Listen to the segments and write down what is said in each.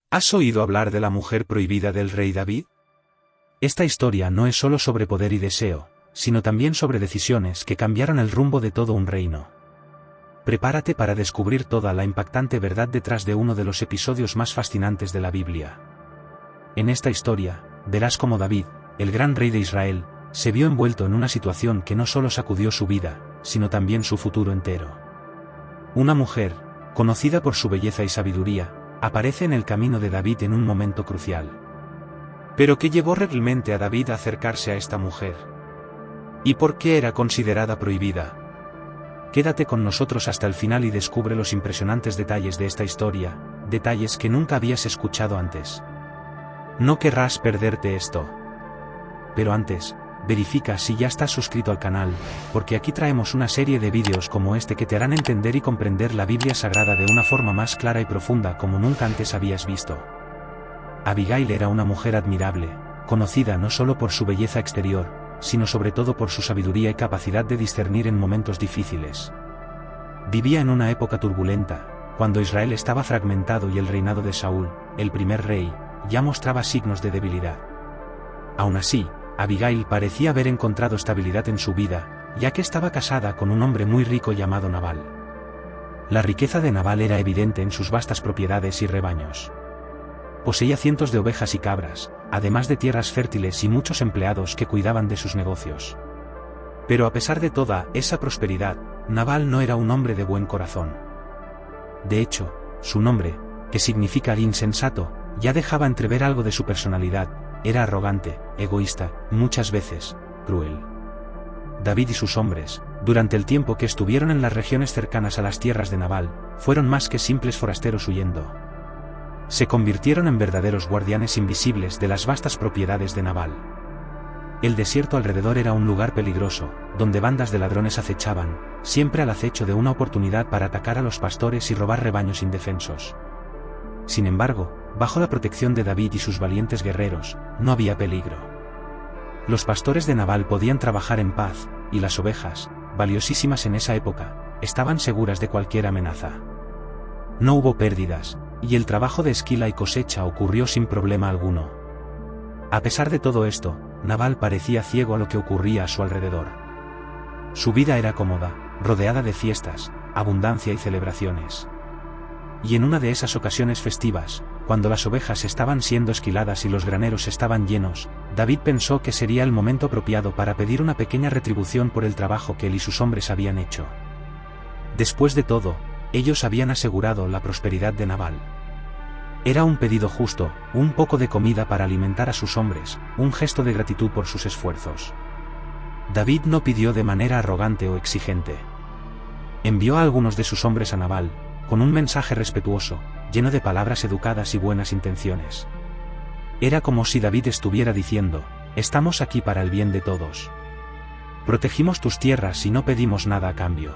¿Has oído hablar de la mujer prohibida del rey David? Esta historia no es solo sobre poder y deseo, sino también sobre decisiones que cambiaron el rumbo de todo un reino. Prepárate para descubrir toda la impactante verdad detrás de uno de los episodios más fascinantes de la Biblia. En esta historia, verás cómo David, el gran rey de Israel, se vio envuelto en una situación que no solo sacudió su vida, sino también su futuro entero. Una mujer, conocida por su belleza y sabiduría, aparece en el camino de David en un momento crucial. ¿Pero qué llevó realmente a David a acercarse a esta mujer? ¿Y por qué era considerada prohibida? Quédate con nosotros hasta el final y descubre los impresionantes detalles de esta historia, detalles que nunca habías escuchado antes. No querrás perderte esto. Pero antes, verifica si ya estás suscrito al canal, porque aquí traemos una serie de vídeos como este que te harán entender y comprender la Biblia Sagrada de una forma más clara y profunda como nunca antes habías visto. Abigail era una mujer admirable, conocida no solo por su belleza exterior, sino sobre todo por su sabiduría y capacidad de discernir en momentos difíciles. Vivía en una época turbulenta, cuando Israel estaba fragmentado y el reinado de Saúl, el primer rey, ya mostraba signos de debilidad. Aún así, Abigail parecía haber encontrado estabilidad en su vida, ya que estaba casada con un hombre muy rico llamado Nabal. La riqueza de Nabal era evidente en sus vastas propiedades y rebaños. Poseía cientos de ovejas y cabras, además de tierras fértiles y muchos empleados que cuidaban de sus negocios. Pero a pesar de toda esa prosperidad, Nabal no era un hombre de buen corazón. De hecho, su nombre, que significa el insensato, ya dejaba entrever algo de su personalidad. Era arrogante, egoísta, muchas veces, cruel. David y sus hombres, durante el tiempo que estuvieron en las regiones cercanas a las tierras de Nabal, fueron más que simples forasteros huyendo. Se convirtieron en verdaderos guardianes invisibles de las vastas propiedades de Nabal. El desierto alrededor era un lugar peligroso, donde bandas de ladrones acechaban, siempre al acecho de una oportunidad para atacar a los pastores y robar rebaños indefensos. Sin embargo, bajo la protección de David y sus valientes guerreros, no había peligro. Los pastores de Nabal podían trabajar en paz, y las ovejas, valiosísimas en esa época, estaban seguras de cualquier amenaza. No hubo pérdidas, y el trabajo de esquila y cosecha ocurrió sin problema alguno. A pesar de todo esto, Nabal parecía ciego a lo que ocurría a su alrededor. Su vida era cómoda, rodeada de fiestas, abundancia y celebraciones. Y en una de esas ocasiones festivas, cuando las ovejas estaban siendo esquiladas y los graneros estaban llenos, David pensó que sería el momento apropiado para pedir una pequeña retribución por el trabajo que él y sus hombres habían hecho. Después de todo, ellos habían asegurado la prosperidad de Nabal. Era un pedido justo, un poco de comida para alimentar a sus hombres, un gesto de gratitud por sus esfuerzos. David no pidió de manera arrogante o exigente. Envió a algunos de sus hombres a Nabal, con un mensaje respetuoso, lleno de palabras educadas y buenas intenciones. Era como si David estuviera diciendo: estamos aquí para el bien de todos. Protegimos tus tierras y no pedimos nada a cambio.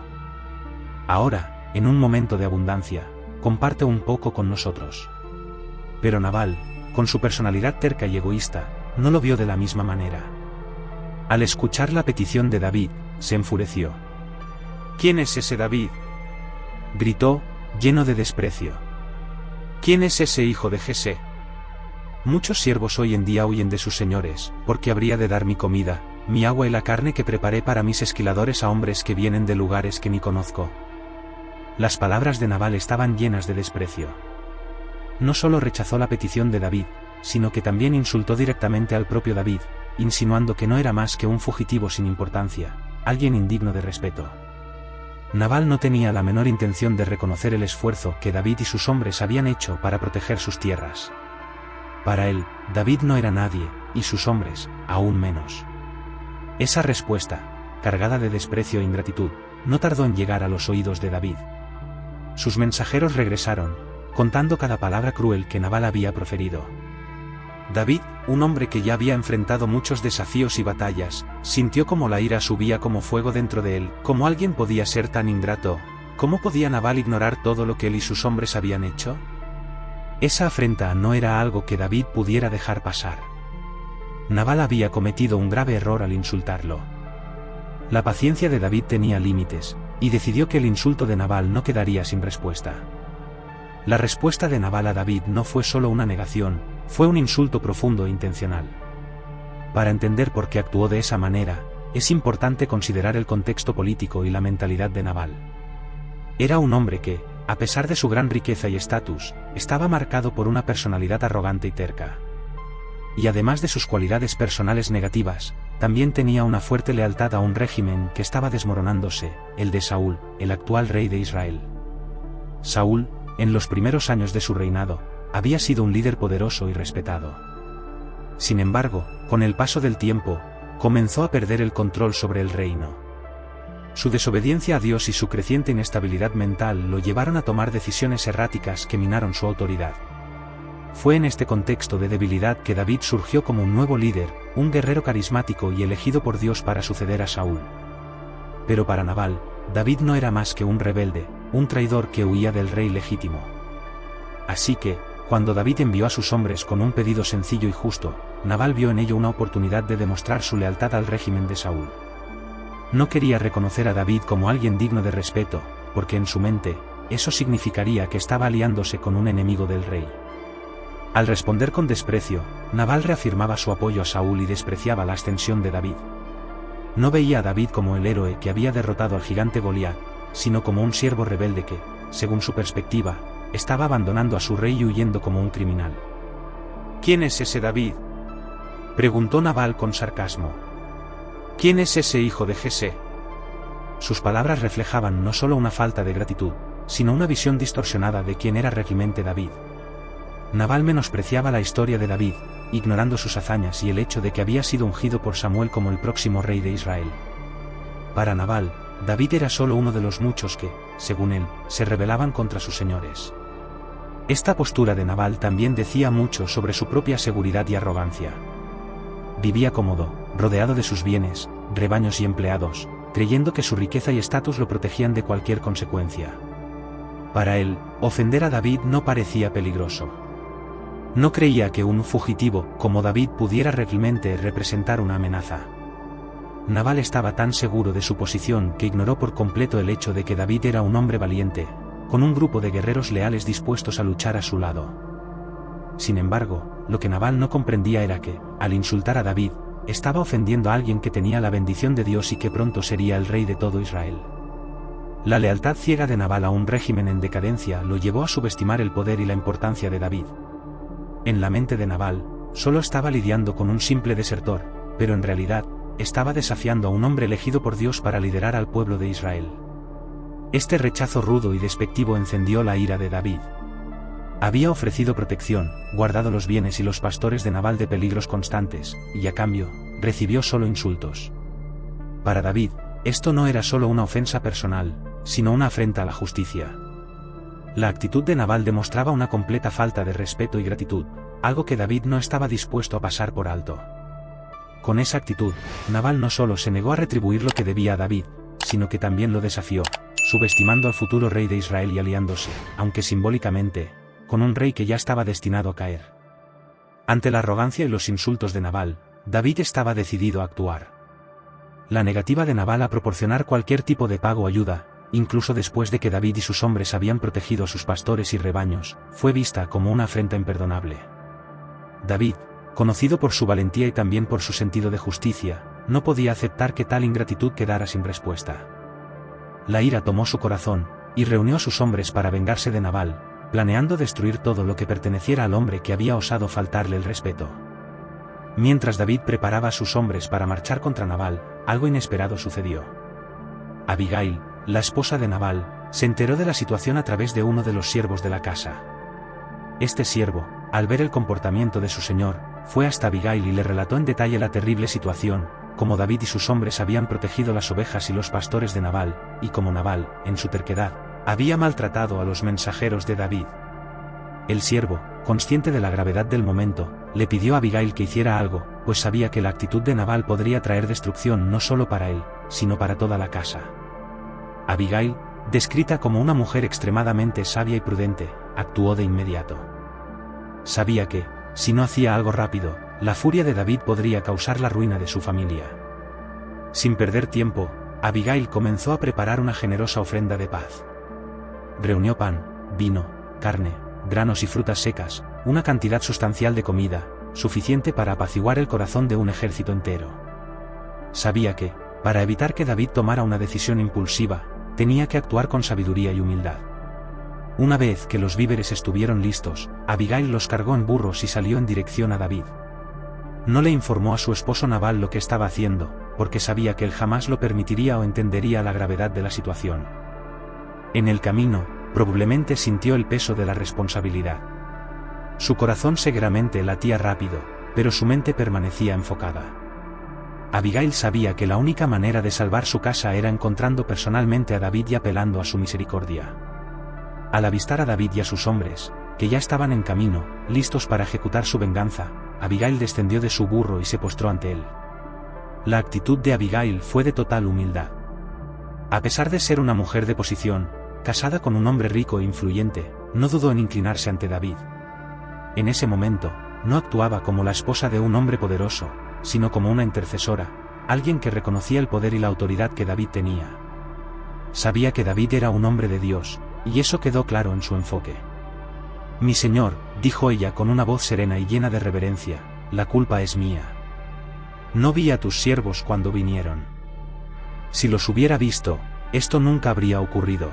Ahora, en un momento de abundancia, comparte un poco con nosotros. Pero Nabal, con su personalidad terca y egoísta, no lo vio de la misma manera. Al escuchar la petición de David, se enfureció. ¿Quién es ese David?, gritó, lleno de desprecio. ¿Quién es ese hijo de Jesé? Muchos siervos hoy en día huyen de sus señores, porque habría de dar mi comida, mi agua y la carne que preparé para mis esquiladores a hombres que vienen de lugares que ni conozco. Las palabras de Nabal estaban llenas de desprecio. No solo rechazó la petición de David, sino que también insultó directamente al propio David, insinuando que no era más que un fugitivo sin importancia, alguien indigno de respeto. Nabal no tenía la menor intención de reconocer el esfuerzo que David y sus hombres habían hecho para proteger sus tierras. Para él, David no era nadie, y sus hombres, aún menos. Esa respuesta, cargada de desprecio e ingratitud, no tardó en llegar a los oídos de David. Sus mensajeros regresaron, contando cada palabra cruel que Nabal había proferido. David, un hombre que ya había enfrentado muchos desafíos y batallas, sintió como la ira subía como fuego dentro de él. ¿Cómo alguien podía ser tan ingrato? ¿Cómo podía Nabal ignorar todo lo que él y sus hombres habían hecho? Esa afrenta no era algo que David pudiera dejar pasar. Nabal había cometido un grave error al insultarlo. La paciencia de David tenía límites, y decidió que el insulto de Nabal no quedaría sin respuesta. La respuesta de Nabal a David no fue solo una negación, fue un insulto profundo e intencional. Para entender por qué actuó de esa manera, es importante considerar el contexto político y la mentalidad de Nabal. Era un hombre que, a pesar de su gran riqueza y estatus, estaba marcado por una personalidad arrogante y terca. Y además de sus cualidades personales negativas, también tenía una fuerte lealtad a un régimen que estaba desmoronándose, el de Saúl, el actual rey de Israel. Saúl, en los primeros años de su reinado, había sido un líder poderoso y respetado. Sin embargo, con el paso del tiempo, comenzó a perder el control sobre el reino. Su desobediencia a Dios y su creciente inestabilidad mental lo llevaron a tomar decisiones erráticas que minaron su autoridad. Fue en este contexto de debilidad que David surgió como un nuevo líder, un guerrero carismático y elegido por Dios para suceder a Saúl. Pero para Nabal, David no era más que un rebelde, un traidor que huía del rey legítimo. Así que, cuando David envió a sus hombres con un pedido sencillo y justo, Nabal vio en ello una oportunidad de demostrar su lealtad al régimen de Saúl. No quería reconocer a David como alguien digno de respeto, porque en su mente, eso significaría que estaba aliándose con un enemigo del rey. Al responder con desprecio, Nabal reafirmaba su apoyo a Saúl y despreciaba la ascensión de David. No veía a David como el héroe que había derrotado al gigante Goliat, sino como un siervo rebelde que, según su perspectiva, estaba abandonando a su rey y huyendo como un criminal. ¿Quién es ese David?, preguntó Nabal con sarcasmo. ¿Quién es ese hijo de Jesé? Sus palabras reflejaban no solo una falta de gratitud, sino una visión distorsionada de quién era realmente David. Nabal menospreciaba la historia de David, ignorando sus hazañas y el hecho de que había sido ungido por Samuel como el próximo rey de Israel. Para Nabal, David era solo uno de los muchos que, según él, se rebelaban contra sus señores. Esta postura de Nabal también decía mucho sobre su propia seguridad y arrogancia. Vivía cómodo, rodeado de sus bienes, rebaños y empleados, creyendo que su riqueza y estatus lo protegían de cualquier consecuencia. Para él, ofender a David no parecía peligroso. No creía que un fugitivo, como David, pudiera realmente representar una amenaza. Nabal estaba tan seguro de su posición que ignoró por completo el hecho de que David era un hombre valiente, con un grupo de guerreros leales dispuestos a luchar a su lado. Sin embargo, lo que Nabal no comprendía era que, al insultar a David, estaba ofendiendo a alguien que tenía la bendición de Dios y que pronto sería el rey de todo Israel. La lealtad ciega de Nabal a un régimen en decadencia lo llevó a subestimar el poder y la importancia de David. En la mente de Nabal, solo estaba lidiando con un simple desertor, pero en realidad, estaba desafiando a un hombre elegido por Dios para liderar al pueblo de Israel. Este rechazo rudo y despectivo encendió la ira de David. Había ofrecido protección, guardado los bienes y los pastores de Nabal de peligros constantes, y a cambio, recibió solo insultos. Para David, esto no era solo una ofensa personal, sino una afrenta a la justicia. La actitud de Nabal demostraba una completa falta de respeto y gratitud, algo que David no estaba dispuesto a pasar por alto. Con esa actitud, Nabal no solo se negó a retribuir lo que debía a David, sino que también lo desafió, subestimando al futuro rey de Israel y aliándose, aunque simbólicamente, con un rey que ya estaba destinado a caer. Ante la arrogancia y los insultos de Nabal, David estaba decidido a actuar. La negativa de Nabal a proporcionar cualquier tipo de pago o ayuda, incluso después de que David y sus hombres habían protegido a sus pastores y rebaños, fue vista como una afrenta imperdonable. David, conocido por su valentía y también por su sentido de justicia, no podía aceptar que tal ingratitud quedara sin respuesta. La ira tomó su corazón, y reunió a sus hombres para vengarse de Nabal, planeando destruir todo lo que perteneciera al hombre que había osado faltarle el respeto. Mientras David preparaba a sus hombres para marchar contra Nabal, algo inesperado sucedió. Abigail, la esposa de Nabal, se enteró de la situación a través de uno de los siervos de la casa. Este siervo, al ver el comportamiento de su señor, fue hasta Abigail y le relató en detalle la terrible situación, cómo David y sus hombres habían protegido las ovejas y los pastores de Nabal, y cómo Nabal, en su terquedad, había maltratado a los mensajeros de David. El siervo, consciente de la gravedad del momento, le pidió a Abigail que hiciera algo, pues sabía que la actitud de Nabal podría traer destrucción no solo para él, sino para toda la casa. Abigail, descrita como una mujer extremadamente sabia y prudente, actuó de inmediato. Sabía que, si no hacía algo rápido, la furia de David podría causar la ruina de su familia. Sin perder tiempo, Abigail comenzó a preparar una generosa ofrenda de paz. Reunió pan, vino, carne, granos y frutas secas, una cantidad sustancial de comida, suficiente para apaciguar el corazón de un ejército entero. Sabía que, para evitar que David tomara una decisión impulsiva, tenía que actuar con sabiduría y humildad. Una vez que los víveres estuvieron listos, Abigail los cargó en burros y salió en dirección a David. No le informó a su esposo Nabal lo que estaba haciendo, porque sabía que él jamás lo permitiría o entendería la gravedad de la situación. En el camino, probablemente sintió el peso de la responsabilidad. Su corazón seguramente latía rápido, pero su mente permanecía enfocada. Abigail sabía que la única manera de salvar su casa era encontrando personalmente a David y apelando a su misericordia. Al avistar a David y a sus hombres, que ya estaban en camino, listos para ejecutar su venganza, Abigail descendió de su burro y se postró ante él. La actitud de Abigail fue de total humildad. A pesar de ser una mujer de posición, casada con un hombre rico e influyente, no dudó en inclinarse ante David. En ese momento, no actuaba como la esposa de un hombre poderoso, sino como una intercesora, alguien que reconocía el poder y la autoridad que David tenía. Sabía que David era un hombre de Dios, y eso quedó claro en su enfoque. «Mi señor», dijo ella con una voz serena y llena de reverencia, «la culpa es mía. No vi a tus siervos cuando vinieron. Si los hubiera visto, esto nunca habría ocurrido».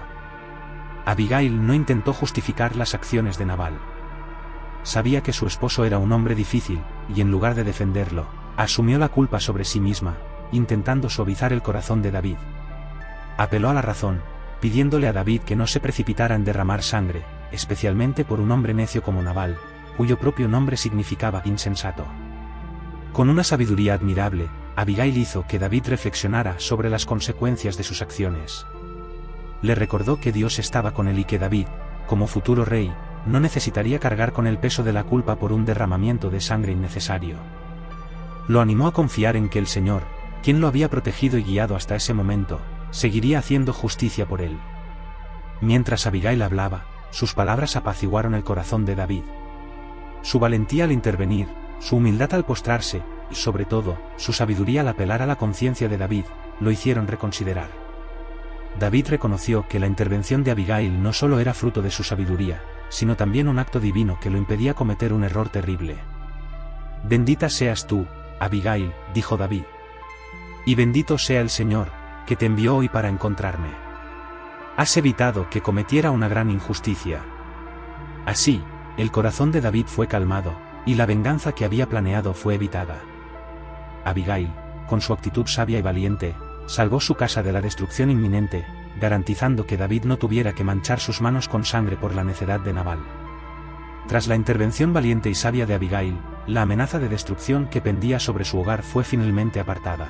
Abigail no intentó justificar las acciones de Nabal. Sabía que su esposo era un hombre difícil, y en lugar de defenderlo, asumió la culpa sobre sí misma, intentando suavizar el corazón de David. Apeló a la razón, pidiéndole a David que no se precipitara en derramar sangre, especialmente por un hombre necio como Nabal, cuyo propio nombre significaba insensato. Con una sabiduría admirable, Abigail hizo que David reflexionara sobre las consecuencias de sus acciones. Le recordó que Dios estaba con él y que David, como futuro rey, no necesitaría cargar con el peso de la culpa por un derramamiento de sangre innecesario. Lo animó a confiar en que el Señor, quien lo había protegido y guiado hasta ese momento, seguiría haciendo justicia por él. Mientras Abigail hablaba, sus palabras apaciguaron el corazón de David. Su valentía al intervenir, su humildad al postrarse, y sobre todo, su sabiduría al apelar a la conciencia de David, lo hicieron reconsiderar. David reconoció que la intervención de Abigail no solo era fruto de su sabiduría, sino también un acto divino que lo impedía cometer un error terrible. «Bendita seas tú, Abigail», dijo David. «Y bendito sea el Señor, que te envió hoy para encontrarme. Has evitado que cometiera una gran injusticia». Así, el corazón de David fue calmado, y la venganza que había planeado fue evitada. Abigail, con su actitud sabia y valiente, salvó su casa de la destrucción inminente, garantizando que David no tuviera que manchar sus manos con sangre por la necedad de Nabal. Tras la intervención valiente y sabia de Abigail, la amenaza de destrucción que pendía sobre su hogar fue finalmente apartada.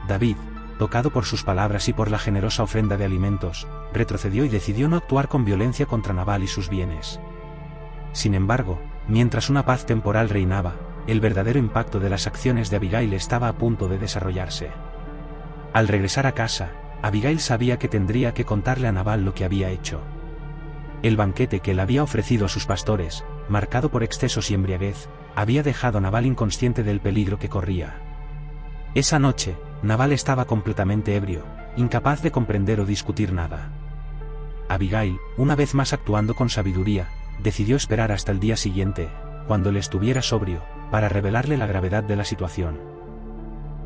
David, tocado por sus palabras y por la generosa ofrenda de alimentos, retrocedió y decidió no actuar con violencia contra Nabal y sus bienes. Sin embargo, mientras una paz temporal reinaba, el verdadero impacto de las acciones de Abigail estaba a punto de desarrollarse. Al regresar a casa, Abigail sabía que tendría que contarle a Nabal lo que había hecho. El banquete que él había ofrecido a sus pastores, marcado por excesos y embriaguez, había dejado a Nabal inconsciente del peligro que corría. Esa noche, Nabal estaba completamente ebrio, incapaz de comprender o discutir nada. Abigail, una vez más actuando con sabiduría, decidió esperar hasta el día siguiente, cuando él estuviera sobrio, para revelarle la gravedad de la situación.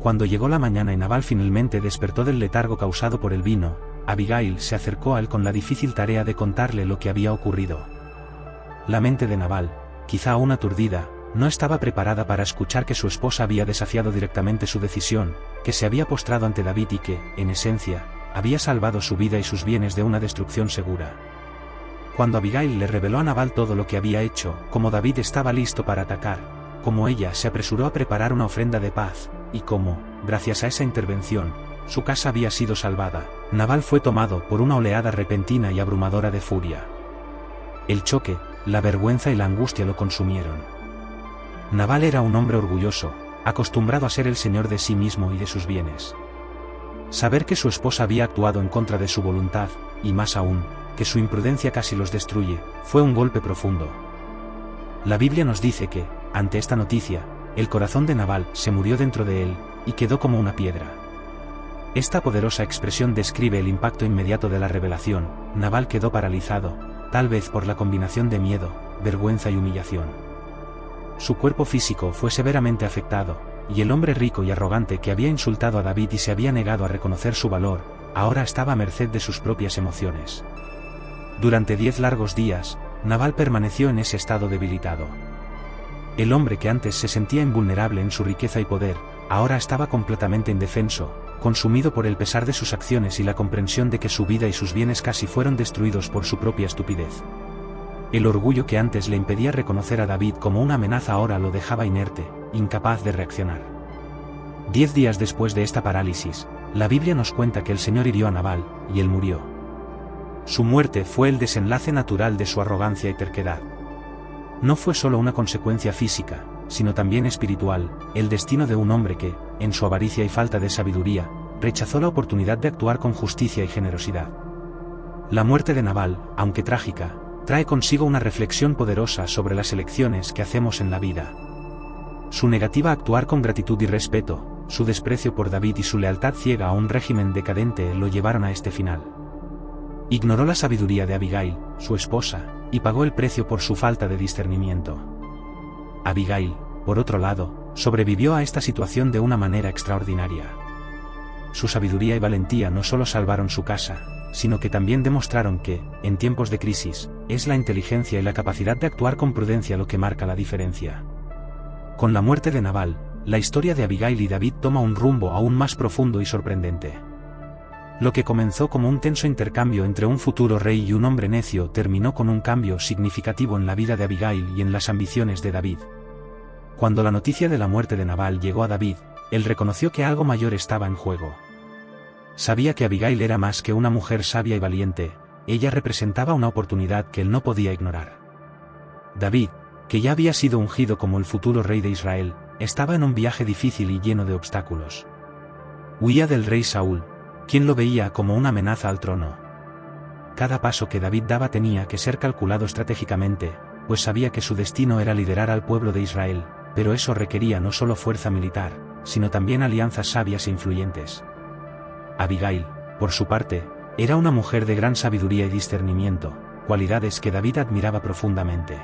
Cuando llegó la mañana y Nabal finalmente despertó del letargo causado por el vino, Abigail se acercó a él con la difícil tarea de contarle lo que había ocurrido. La mente de Nabal, quizá aún aturdida, no estaba preparada para escuchar que su esposa había desafiado directamente su decisión, que se había postrado ante David y que, en esencia, había salvado su vida y sus bienes de una destrucción segura. Cuando Abigail le reveló a Nabal todo lo que había hecho, como David estaba listo para atacar, como ella se apresuró a preparar una ofrenda de paz, y cómo, gracias a esa intervención, su casa había sido salvada, Nabal fue tomado por una oleada repentina y abrumadora de furia. El choque, la vergüenza y la angustia lo consumieron. Nabal era un hombre orgulloso, acostumbrado a ser el señor de sí mismo y de sus bienes. Saber que su esposa había actuado en contra de su voluntad, y más aún, que su imprudencia casi los destruye, fue un golpe profundo. La Biblia nos dice que, ante esta noticia, el corazón de Nabal se murió dentro de él, y quedó como una piedra. Esta poderosa expresión describe el impacto inmediato de la revelación. Nabal quedó paralizado, tal vez por la combinación de miedo, vergüenza y humillación. Su cuerpo físico fue severamente afectado, y el hombre rico y arrogante que había insultado a David y se había negado a reconocer su valor, ahora estaba a merced de sus propias emociones. Durante 10 largos días, Nabal permaneció en ese estado debilitado. El hombre que antes se sentía invulnerable en su riqueza y poder, ahora estaba completamente indefenso, consumido por el pesar de sus acciones y la comprensión de que su vida y sus bienes casi fueron destruidos por su propia estupidez. El orgullo que antes le impedía reconocer a David como una amenaza ahora lo dejaba inerte, incapaz de reaccionar. 10 días después de esta parálisis, la Biblia nos cuenta que el Señor hirió a Nabal, y él murió. Su muerte fue el desenlace natural de su arrogancia y terquedad. No fue solo una consecuencia física, sino también espiritual, el destino de un hombre que, en su avaricia y falta de sabiduría, rechazó la oportunidad de actuar con justicia y generosidad. La muerte de Nabal, aunque trágica, trae consigo una reflexión poderosa sobre las elecciones que hacemos en la vida. Su negativa a actuar con gratitud y respeto, su desprecio por David y su lealtad ciega a un régimen decadente lo llevaron a este final. Ignoró la sabiduría de Abigail, su esposa, y pagó el precio por su falta de discernimiento. Abigail, por otro lado, sobrevivió a esta situación de una manera extraordinaria. Su sabiduría y valentía no solo salvaron su casa, sino que también demostraron que, en tiempos de crisis, es la inteligencia y la capacidad de actuar con prudencia lo que marca la diferencia. Con la muerte de Nabal, la historia de Abigail y David toma un rumbo aún más profundo y sorprendente. Lo que comenzó como un tenso intercambio entre un futuro rey y un hombre necio terminó con un cambio significativo en la vida de Abigail y en las ambiciones de David. Cuando la noticia de la muerte de Nabal llegó a David, él reconoció que algo mayor estaba en juego. Sabía que Abigail era más que una mujer sabia y valiente, ella representaba una oportunidad que él no podía ignorar. David, que ya había sido ungido como el futuro rey de Israel, estaba en un viaje difícil y lleno de obstáculos. Huía del rey Saúl, quien lo veía como una amenaza al trono. Cada paso que David daba tenía que ser calculado estratégicamente, pues sabía que su destino era liderar al pueblo de Israel, pero eso requería no solo fuerza militar, sino también alianzas sabias e influyentes. Abigail, por su parte, era una mujer de gran sabiduría y discernimiento, cualidades que David admiraba profundamente.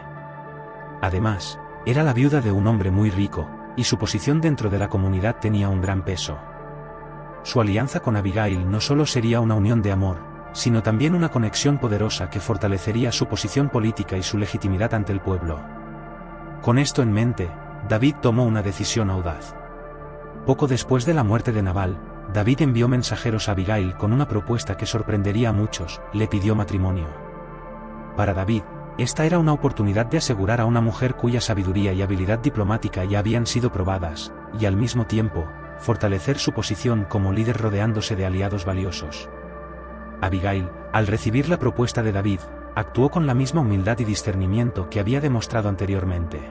Además, era la viuda de un hombre muy rico, y su posición dentro de la comunidad tenía un gran peso. Su alianza con Abigail no solo sería una unión de amor, sino también una conexión poderosa que fortalecería su posición política y su legitimidad ante el pueblo. Con esto en mente, David tomó una decisión audaz. Poco después de la muerte de Nabal, David envió mensajeros a Abigail con una propuesta que sorprendería a muchos, le pidió matrimonio. Para David, esta era una oportunidad de asegurar a una mujer cuya sabiduría y habilidad diplomática ya habían sido probadas, y al mismo tiempo, fortalecer su posición como líder rodeándose de aliados valiosos. Abigail, al recibir la propuesta de David, actuó con la misma humildad y discernimiento que había demostrado anteriormente.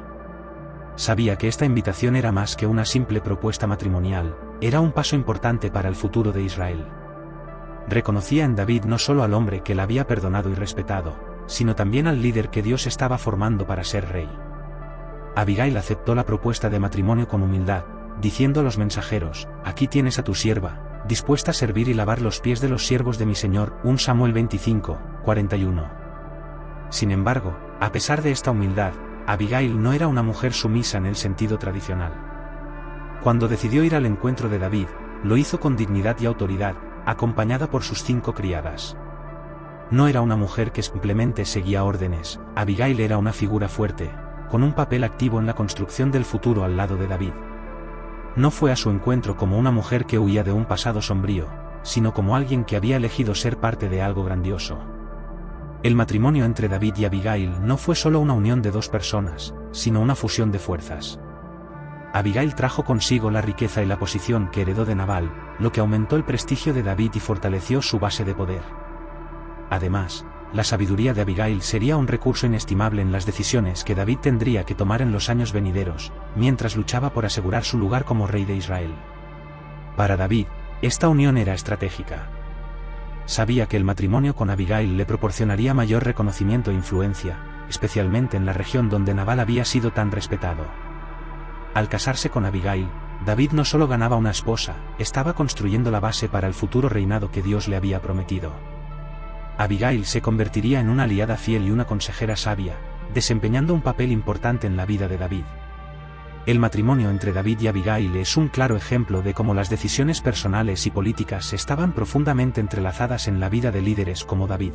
Sabía que esta invitación era más que una simple propuesta matrimonial, era un paso importante para el futuro de Israel. Reconocía en David no solo al hombre que la había perdonado y respetado, sino también al líder que Dios estaba formando para ser rey. Abigail aceptó la propuesta de matrimonio con humildad, diciendo a los mensajeros: «Aquí tienes a tu sierva, dispuesta a servir y lavar los pies de los siervos de mi señor». 1 Samuel 25, 41. Sin embargo, a pesar de esta humildad, Abigail no era una mujer sumisa en el sentido tradicional. Cuando decidió ir al encuentro de David, lo hizo con dignidad y autoridad, acompañada por sus 5 criadas. No era una mujer que simplemente seguía órdenes, Abigail era una figura fuerte, con un papel activo en la construcción del futuro al lado de David. No fue a su encuentro como una mujer que huía de un pasado sombrío, sino como alguien que había elegido ser parte de algo grandioso. El matrimonio entre David y Abigail no fue solo una unión de 2 personas, sino una fusión de fuerzas. Abigail trajo consigo la riqueza y la posición que heredó de Nabal, lo que aumentó el prestigio de David y fortaleció su base de poder. Además, la sabiduría de Abigail sería un recurso inestimable en las decisiones que David tendría que tomar en los años venideros, mientras luchaba por asegurar su lugar como rey de Israel. Para David, esta unión era estratégica. Sabía que el matrimonio con Abigail le proporcionaría mayor reconocimiento e influencia, especialmente en la región donde Nabal había sido tan respetado. Al casarse con Abigail, David no solo ganaba una esposa, estaba construyendo la base para el futuro reinado que Dios le había prometido. Abigail se convertiría en una aliada fiel y una consejera sabia, desempeñando un papel importante en la vida de David. El matrimonio entre David y Abigail es un claro ejemplo de cómo las decisiones personales y políticas estaban profundamente entrelazadas en la vida de líderes como David.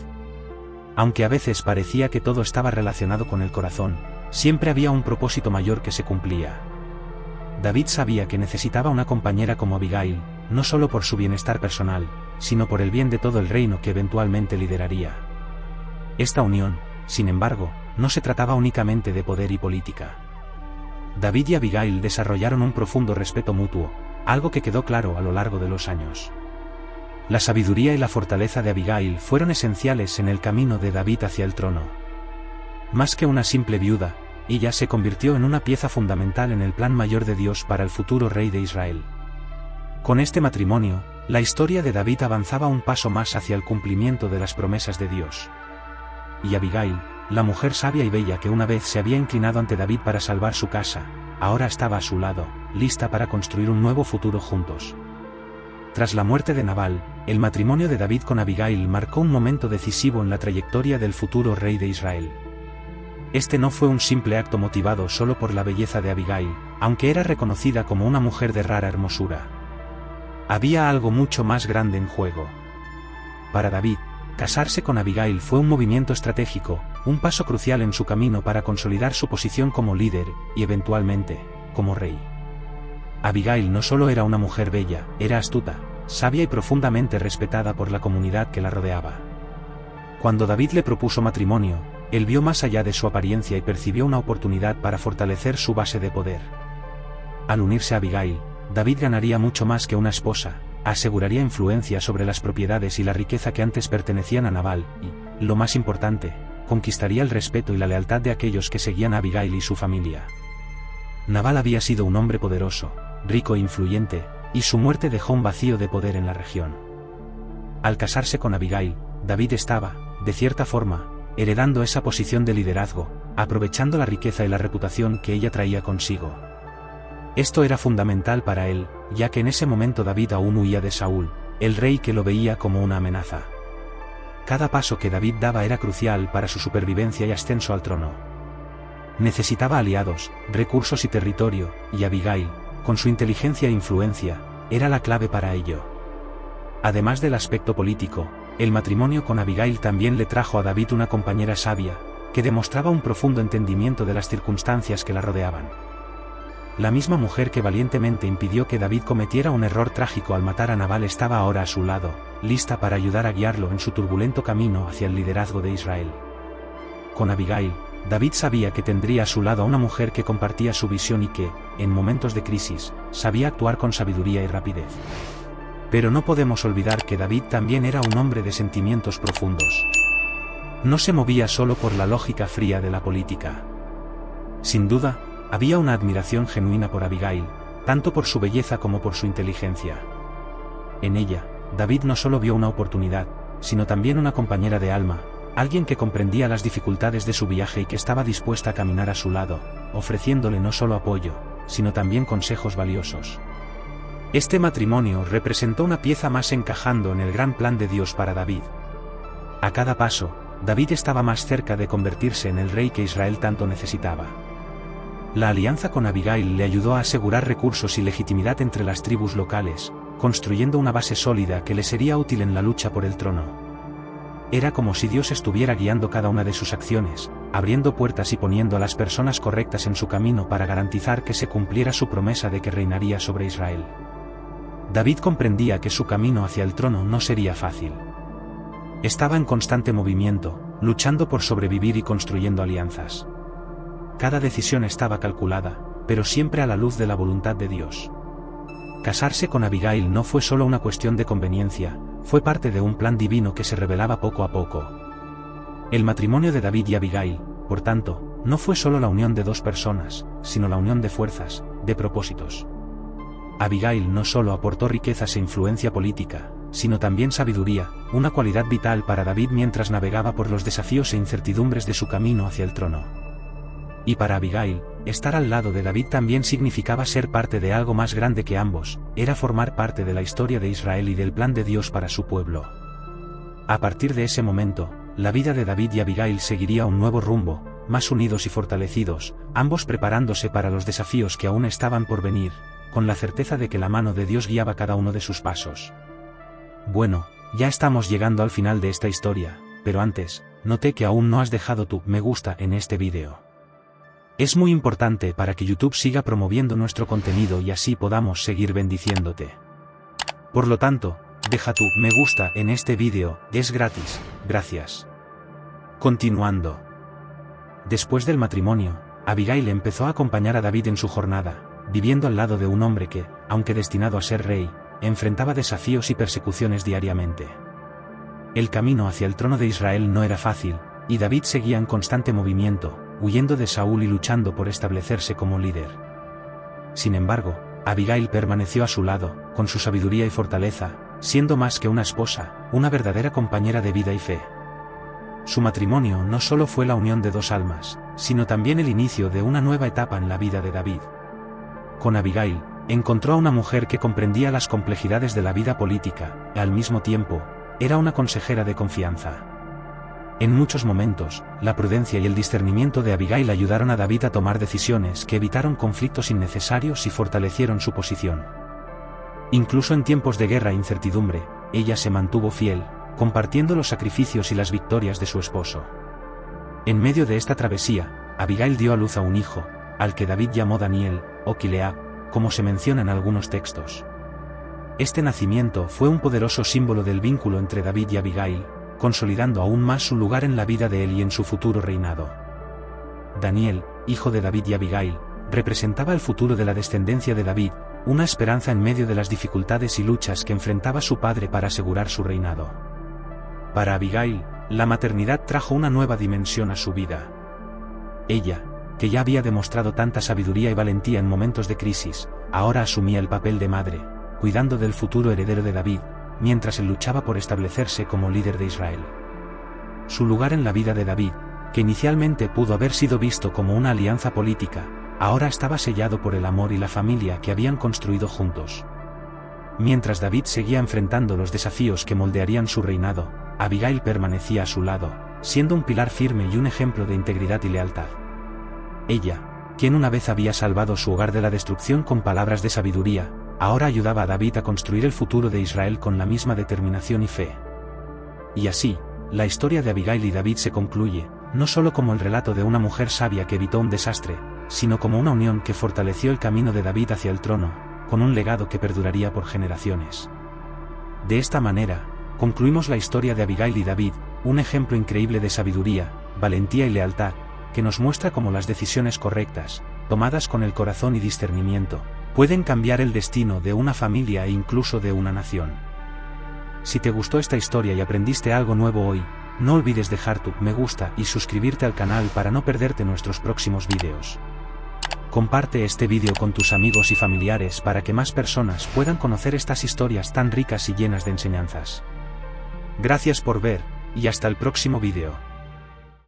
Aunque a veces parecía que todo estaba relacionado con el corazón, siempre había un propósito mayor que se cumplía. David sabía que necesitaba una compañera como Abigail, no solo por su bienestar personal, sino por el bien de todo el reino que eventualmente lideraría. Esta unión, sin embargo, no se trataba únicamente de poder y política. David y Abigail desarrollaron un profundo respeto mutuo, algo que quedó claro a lo largo de los años. La sabiduría y la fortaleza de Abigail fueron esenciales en el camino de David hacia el trono. Más que una simple viuda, ella se convirtió en una pieza fundamental en el plan mayor de Dios para el futuro rey de Israel. Con este matrimonio, la historia de David avanzaba un paso más hacia el cumplimiento de las promesas de Dios. Y Abigail, la mujer sabia y bella que una vez se había inclinado ante David para salvar su casa, ahora estaba a su lado, lista para construir un nuevo futuro juntos. Tras la muerte de Nabal, el matrimonio de David con Abigail marcó un momento decisivo en la trayectoria del futuro rey de Israel. Este no fue un simple acto motivado solo por la belleza de Abigail, aunque era reconocida como una mujer de rara hermosura. Había algo mucho más grande en juego. Para David, casarse con Abigail fue un movimiento estratégico, un paso crucial en su camino para consolidar su posición como líder, y eventualmente, como rey. Abigail no solo era una mujer bella, era astuta, sabia y profundamente respetada por la comunidad que la rodeaba. Cuando David le propuso matrimonio, él vio más allá de su apariencia y percibió una oportunidad para fortalecer su base de poder. Al unirse a Abigail, David ganaría mucho más que una esposa, aseguraría influencia sobre las propiedades y la riqueza que antes pertenecían a Nabal, y, lo más importante, conquistaría el respeto y la lealtad de aquellos que seguían a Abigail y su familia. Nabal había sido un hombre poderoso, rico e influyente, y su muerte dejó un vacío de poder en la región. Al casarse con Abigail, David estaba, de cierta forma, heredando esa posición de liderazgo, aprovechando la riqueza y la reputación que ella traía consigo. Esto era fundamental para él, ya que en ese momento David aún huía de Saúl, el rey que lo veía como una amenaza. Cada paso que David daba era crucial para su supervivencia y ascenso al trono. Necesitaba aliados, recursos y territorio, y Abigail, con su inteligencia e influencia, era la clave para ello. Además del aspecto político, el matrimonio con Abigail también le trajo a David una compañera sabia, que demostraba un profundo entendimiento de las circunstancias que la rodeaban. La misma mujer que valientemente impidió que David cometiera un error trágico al matar a Nabal estaba ahora a su lado, lista para ayudar a guiarlo en su turbulento camino hacia el liderazgo de Israel. Con Abigail, David sabía que tendría a su lado a una mujer que compartía su visión y que, en momentos de crisis, sabía actuar con sabiduría y rapidez. Pero no podemos olvidar que David también era un hombre de sentimientos profundos. No se movía solo por la lógica fría de la política. Sin duda, había una admiración genuina por Abigail, tanto por su belleza como por su inteligencia. En ella, David no solo vio una oportunidad, sino también una compañera de alma, alguien que comprendía las dificultades de su viaje y que estaba dispuesta a caminar a su lado, ofreciéndole no solo apoyo, sino también consejos valiosos. Este matrimonio representó una pieza más encajando en el gran plan de Dios para David. A cada paso, David estaba más cerca de convertirse en el rey que Israel tanto necesitaba. La alianza con Abigail le ayudó a asegurar recursos y legitimidad entre las tribus locales, construyendo una base sólida que le sería útil en la lucha por el trono. Era como si Dios estuviera guiando cada una de sus acciones, abriendo puertas y poniendo a las personas correctas en su camino para garantizar que se cumpliera su promesa de que reinaría sobre Israel. David comprendía que su camino hacia el trono no sería fácil. Estaba en constante movimiento, luchando por sobrevivir y construyendo alianzas. Cada decisión estaba calculada, pero siempre a la luz de la voluntad de Dios. Casarse con Abigail no fue solo una cuestión de conveniencia, fue parte de un plan divino que se revelaba poco a poco. El matrimonio de David y Abigail, por tanto, no fue solo la unión de dos personas, sino la unión de fuerzas, de propósitos. Abigail no solo aportó riquezas e influencia política, sino también sabiduría, una cualidad vital para David mientras navegaba por los desafíos e incertidumbres de su camino hacia el trono. Y para Abigail, estar al lado de David también significaba ser parte de algo más grande que ambos, era formar parte de la historia de Israel y del plan de Dios para su pueblo. A partir de ese momento, la vida de David y Abigail seguiría un nuevo rumbo, más unidos y fortalecidos, ambos preparándose para los desafíos que aún estaban por venir, con la certeza de que la mano de Dios guiaba cada uno de sus pasos. Bueno, ya estamos llegando al final de esta historia, pero antes, noté que aún no has dejado tu me gusta en este vídeo. Es muy importante para que YouTube siga promoviendo nuestro contenido y así podamos seguir bendiciéndote. Por lo tanto, deja tu me gusta en este vídeo, es gratis, gracias. Continuando. Después del matrimonio, Abigail empezó a acompañar a David en su jornada, viviendo al lado de un hombre que, aunque destinado a ser rey, enfrentaba desafíos y persecuciones diariamente. El camino hacia el trono de Israel no era fácil, y David seguía en constante movimiento, huyendo de Saúl y luchando por establecerse como líder. Sin embargo, Abigail permaneció a su lado, con su sabiduría y fortaleza, siendo más que una esposa, una verdadera compañera de vida y fe. Su matrimonio no solo fue la unión de dos almas, sino también el inicio de una nueva etapa en la vida de David. Con Abigail, encontró a una mujer que comprendía las complejidades de la vida política, y al mismo tiempo, era una consejera de confianza. En muchos momentos, la prudencia y el discernimiento de Abigail ayudaron a David a tomar decisiones que evitaron conflictos innecesarios y fortalecieron su posición. Incluso en tiempos de guerra e incertidumbre, ella se mantuvo fiel, compartiendo los sacrificios y las victorias de su esposo. En medio de esta travesía, Abigail dio a luz a un hijo, al que David llamó Daniel, o Kileab, como se menciona en algunos textos. Este nacimiento fue un poderoso símbolo del vínculo entre David y Abigail, consolidando aún más su lugar en la vida de él y en su futuro reinado. Daniel, hijo de David y Abigail, representaba el futuro de la descendencia de David, una esperanza en medio de las dificultades y luchas que enfrentaba su padre para asegurar su reinado. Para Abigail, la maternidad trajo una nueva dimensión a su vida. Ella, que ya había demostrado tanta sabiduría y valentía en momentos de crisis, ahora asumía el papel de madre, cuidando del futuro heredero de David, mientras él luchaba por establecerse como líder de Israel. Su lugar en la vida de David, que inicialmente pudo haber sido visto como una alianza política, ahora estaba sellado por el amor y la familia que habían construido juntos. Mientras David seguía enfrentando los desafíos que moldearían su reinado, Abigail permanecía a su lado, siendo un pilar firme y un ejemplo de integridad y lealtad. Ella, quien una vez había salvado su hogar de la destrucción con palabras de sabiduría, ahora ayudaba a David a construir el futuro de Israel con la misma determinación y fe. Y así, la historia de Abigail y David se concluye, no solo como el relato de una mujer sabia que evitó un desastre, sino como una unión que fortaleció el camino de David hacia el trono, con un legado que perduraría por generaciones. De esta manera, concluimos la historia de Abigail y David, un ejemplo increíble de sabiduría, valentía y lealtad, que nos muestra cómo las decisiones correctas, tomadas con el corazón y discernimiento, pueden cambiar el destino de una familia e incluso de una nación. Si te gustó esta historia y aprendiste algo nuevo hoy, no olvides dejar tu me gusta y suscribirte al canal para no perderte nuestros próximos vídeos. Comparte este vídeo con tus amigos y familiares para que más personas puedan conocer estas historias tan ricas y llenas de enseñanzas. Gracias por ver, y hasta el próximo vídeo.